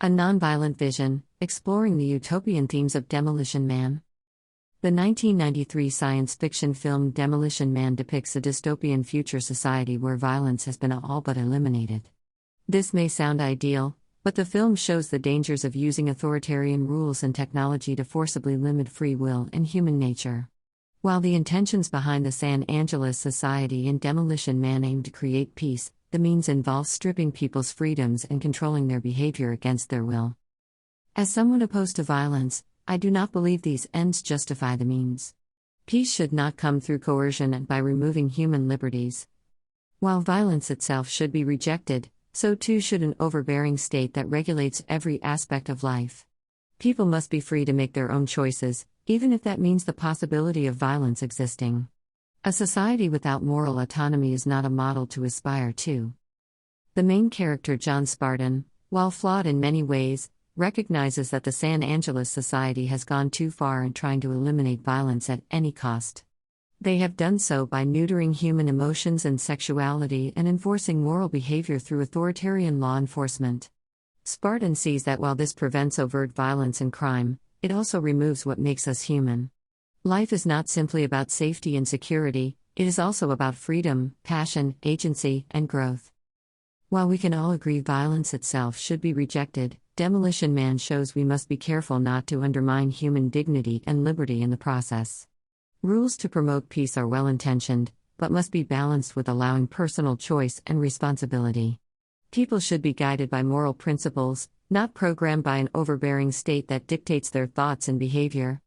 A nonviolent vision, exploring the utopian themes of Demolition Man. The 1993 science fiction film Demolition Man depicts a dystopian future society where violence has been all but eliminated. This may sound ideal, but the film shows the dangers of using authoritarian rules and technology to forcibly limit free will and human nature. While the intentions behind the San Angeles society in Demolition Man aim to create peace, the means involve stripping people's freedoms and controlling their behavior against their will. As someone opposed to violence, I do not believe these ends justify the means. Peace should not come through coercion and by removing human liberties. While violence itself should be rejected, so too should an overbearing state that regulates every aspect of life. People must be free to make their own choices, even if that means the possibility of violence existing. A society without moral autonomy is not a model to aspire to. The main character, John Spartan, while flawed in many ways, recognizes that the San Angeles society has gone too far in trying to eliminate violence at any cost. They have done so by neutering human emotions and sexuality and enforcing moral behavior through authoritarian law enforcement. Spartan sees that while this prevents overt violence and crime, it also removes what makes us human. Life is not simply about safety and security, it is also about freedom, passion, agency, and growth. While we can all agree violence itself should be rejected, Demolition Man shows we must be careful not to undermine human dignity and liberty in the process. Rules to promote peace are well-intentioned, but must be balanced with allowing personal choice and responsibility. People should be guided by moral principles, not programmed by an overbearing state that dictates their thoughts and behavior.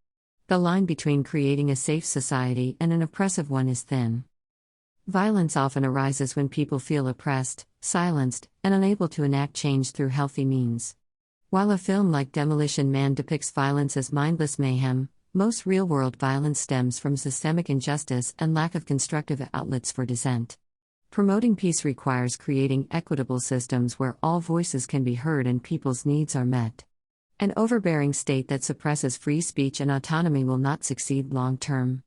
The line between creating a safe society and an oppressive one is thin. Violence often arises when people feel oppressed, silenced, and unable to enact change through healthy means. While a film like Demolition Man depicts violence as mindless mayhem, most real-world violence stems from systemic injustice and lack of constructive outlets for dissent. Promoting peace requires creating equitable systems where all voices can be heard and people's needs are met. An overbearing state that suppresses free speech and autonomy will not succeed long-term.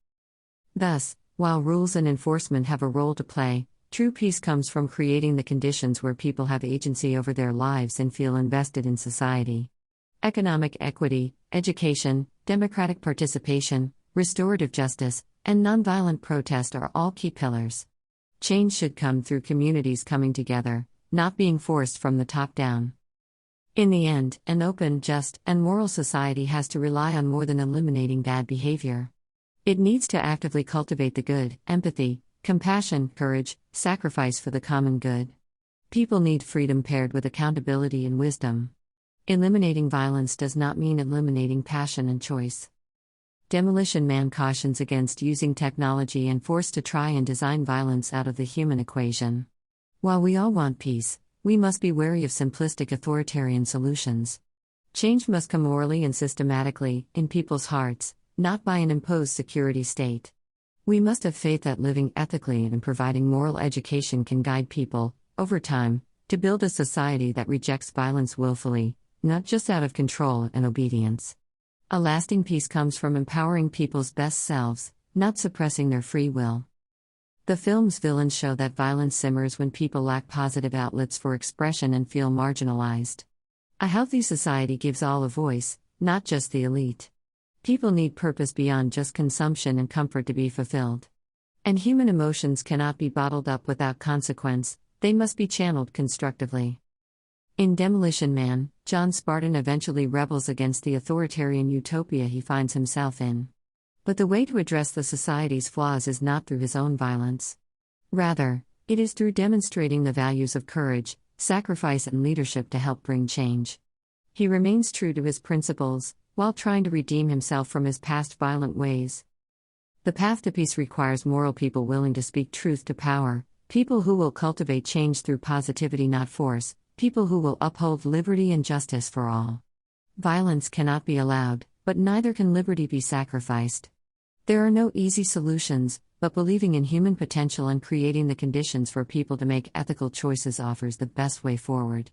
Thus, while rules and enforcement have a role to play, true peace comes from creating the conditions where people have agency over their lives and feel invested in society. Economic equity, education, democratic participation, restorative justice, and nonviolent protest are all key pillars. Change should come through communities coming together, not being forced from the top down. In the end, an open, just, and moral society has to rely on more than eliminating bad behavior. It needs to actively cultivate the good, empathy, compassion, courage, sacrifice for the common good. People need freedom paired with accountability and wisdom. Eliminating violence does not mean eliminating passion and choice. Demolition Man cautions against using technology and force to try and design violence out of the human equation. While we all want peace, we must be wary of simplistic authoritarian solutions. Change must come morally and systematically, in people's hearts, not by an imposed security state. We must have faith that living ethically and providing moral education can guide people, over time, to build a society that rejects violence willfully, not just out of control and obedience. A lasting peace comes from empowering people's best selves, not suppressing their free will. The film's villains show that violence simmers when people lack positive outlets for expression and feel marginalized. A healthy society gives all a voice, not just the elite. People need purpose beyond just consumption and comfort to be fulfilled. And human emotions cannot be bottled up without consequence, they must be channeled constructively. In Demolition Man, John Spartan eventually rebels against the authoritarian utopia he finds himself in. But the way to address the society's flaws is not through his own violence. Rather, it is through demonstrating the values of courage, sacrifice, and leadership to help bring change. He remains true to his principles, while trying to redeem himself from his past violent ways. The path to peace requires moral people willing to speak truth to power, people who will cultivate change through positivity, not force, people who will uphold liberty and justice for all. Violence cannot be allowed, but neither can liberty be sacrificed. There are no easy solutions, but believing in human potential and creating the conditions for people to make ethical choices offers the best way forward.